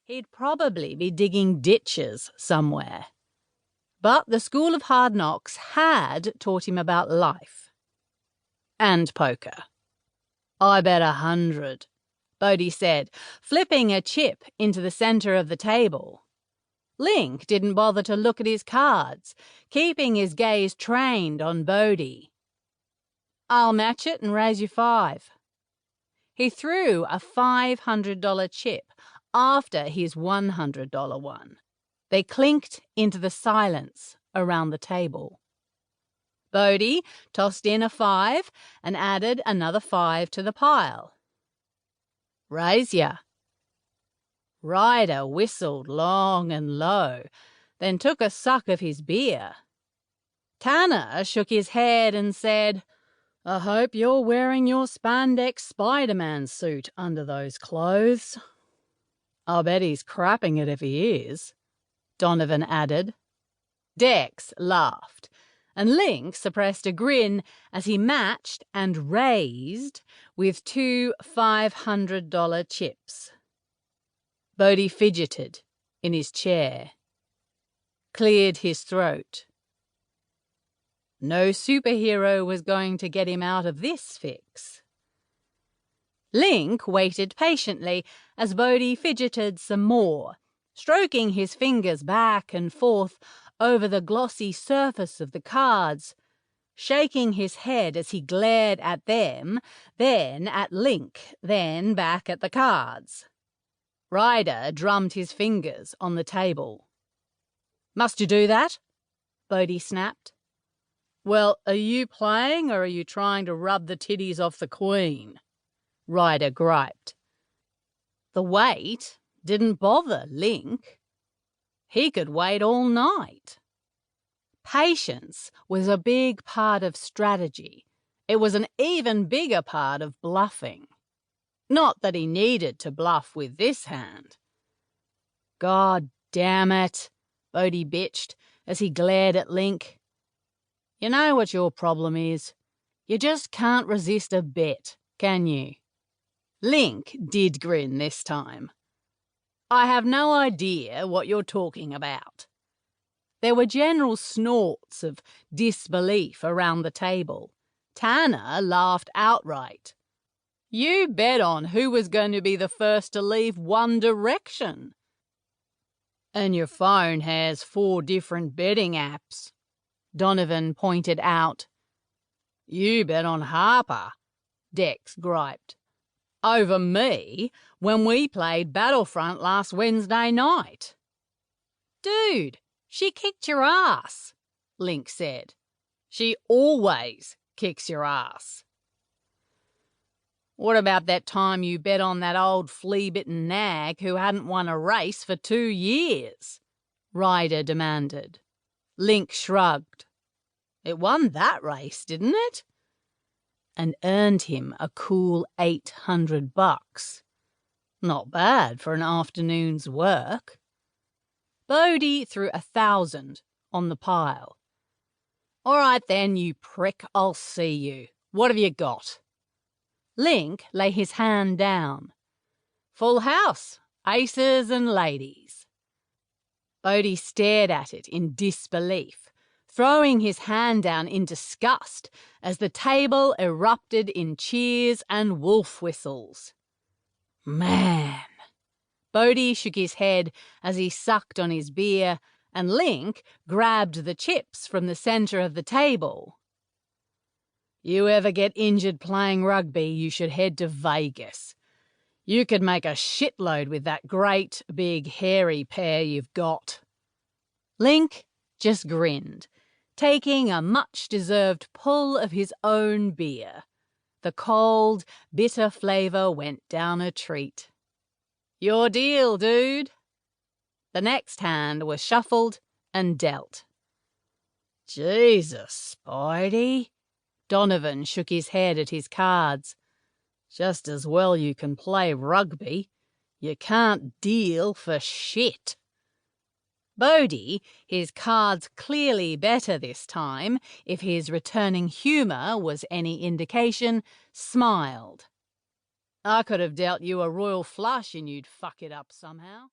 He'd probably be digging ditches somewhere. But the School of Hard Knocks had taught him about life. And poker. "I bet 100, Bodhi said, flipping a chip into the center of the table. Link didn't bother to look at his cards, keeping his gaze trained on Bodhi. "I'll match it and raise you 5. He threw a $500 chip after his $100 one. They clinked into the silence around the table. Bodhi tossed in a 5 and added another 5 to the pile. "Raise ya." Ryder whistled long and low, then took a suck of his beer. Tanner shook his head and said, "I hope you're wearing your spandex Spider-Man suit under those clothes." "I'll bet he's crapping it if he is," Donovan added. Dex laughed, and Link suppressed a grin as he matched and raised with 2 $500 chips. Bodhi fidgeted in his chair, cleared his throat. No superhero was going to get him out of this fix. Link waited patiently as Bodhi fidgeted some more, stroking his fingers back and forth over the glossy surface of the cards, shaking his head as he glared at them, then at Link, then back at the cards. Ryder drummed his fingers on the table. "Must you do that?" Bodhi snapped. "Well, are you playing or are you trying to rub the titties off the Queen?" Ryder griped. The wait didn't bother Link. He could wait all night. Patience was a big part of strategy. It was an even bigger part of bluffing. Not that he needed to bluff with this hand. "God damn it," Bodhi bitched as he glared at Link. "You know what your problem is? You just can't resist a bet, can you?" Link did grin this time. "I have no idea what you're talking about." There were general snorts of disbelief around the table. Tanner laughed outright. "You bet on who was going to be the first to leave One Direction." "And your phone has 4 different betting apps," Donovan pointed out. "You bet on Harper," Dex griped. "Over me when we played Battlefront last Wednesday night." "Dude, she kicked your ass," Link said. "She always kicks your ass." "What about that time you bet on that old flea-bitten nag who hadn't won a race for 2 years?" Ryder demanded. Link shrugged. "It won that race, didn't it?" "And earned him a cool $800. Not bad for an afternoon's work." Bodhi threw 1,000 on the pile. "All right then, you prick, I'll see you. What have you got?" Link lay his hand down. "Full house, aces and ladies." Bodhi stared at it in disbelief, throwing his hand down in disgust as the table erupted in cheers and wolf whistles. "Man." Bodhi shook his head as he sucked on his beer, and Link grabbed the chips from the center of the table. "You ever get injured playing rugby, you should head to Vegas. You could make a shitload with that great, big, hairy pair you've got." Link just grinned, taking a much-deserved pull of his own beer. The cold, bitter flavor went down a treat. "Your deal, dude." The next hand was shuffled and dealt. "Jesus, Spidey." Donovan shook his head at his cards. "Just as well you can play rugby. You can't deal for shit." Bodhi, his cards clearly better this time, if his returning humor was any indication, smiled. "I could have dealt you a royal flush and you'd fuck it up somehow."